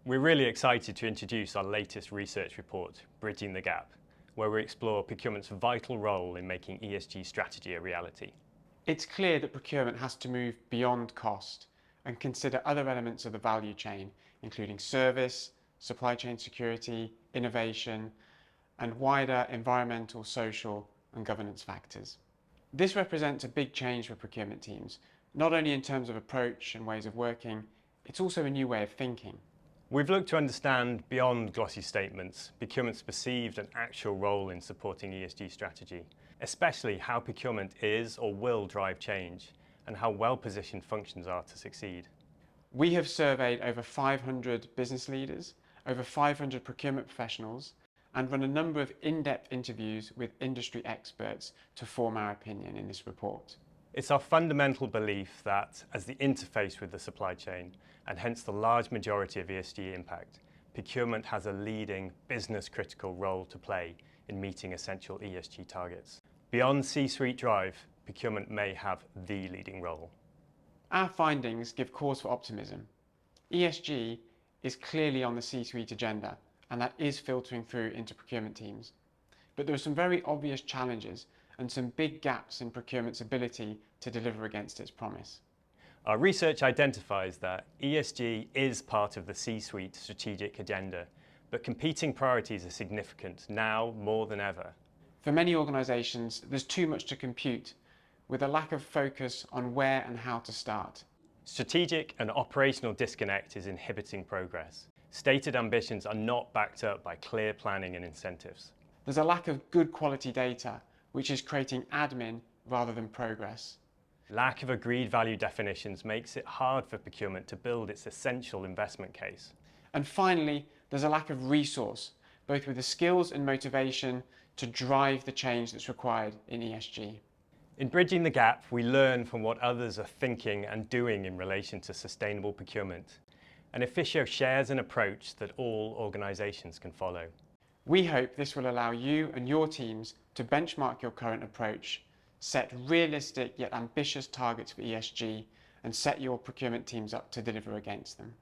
We're really excited to introduce our latest research report, Bridging the Gap, where we explore procurement's vital role in making ESG strategy a reality. It's clear that procurement has to move beyond cost and consider other elements of the value chain, including service, supply chain security, innovation, and wider environmental, social, and governance factors. This represents a big change for procurement teams, not only in terms of approach and ways of working, it's also a new way of thinking. We've looked to understand beyond glossy statements procurement's perceived and actual role in supporting ESG strategy, especially how procurement is or will drive change and how well-positioned functions are to succeed. We have surveyed over 500 business leaders, over 500 procurement professionals, and run a number of in-depth interviews with industry experts to form our opinion in this report. It's our fundamental belief that, as the interface with the supply chain, and hence the large majority of ESG impact, procurement has a leading business-critical role to play in meeting essential ESG targets. Beyond C-suite drive, procurement may have the leading role. Our findings give cause for optimism. ESG is clearly on the C-suite agenda, and that is filtering through into procurement teams. But there are some very obvious challenges and some big gaps in procurement's ability to deliver against its promise. Our research identifies that ESG is part of the C-suite strategic agenda, but competing priorities are significant now more than ever. For many organisations, there's too much to compute, with a lack of focus on where and how to start. Strategic and operational disconnect is inhibiting progress. Stated ambitions are not backed up by clear planning and incentives. There's a lack of good quality data, which is creating admin rather than progress. Lack of agreed value definitions makes it hard for procurement to build its essential investment case. And finally, there's a lack of resource, both with the skills and motivation to drive the change that's required in ESG. In Bridging the Gap, we learn from what others are thinking and doing in relation to sustainable procurement. And Officio shares an approach that all organisations can follow. We hope this will allow you and your teams to benchmark your current approach, set realistic yet ambitious targets for ESG, and set your procurement teams up to deliver against them.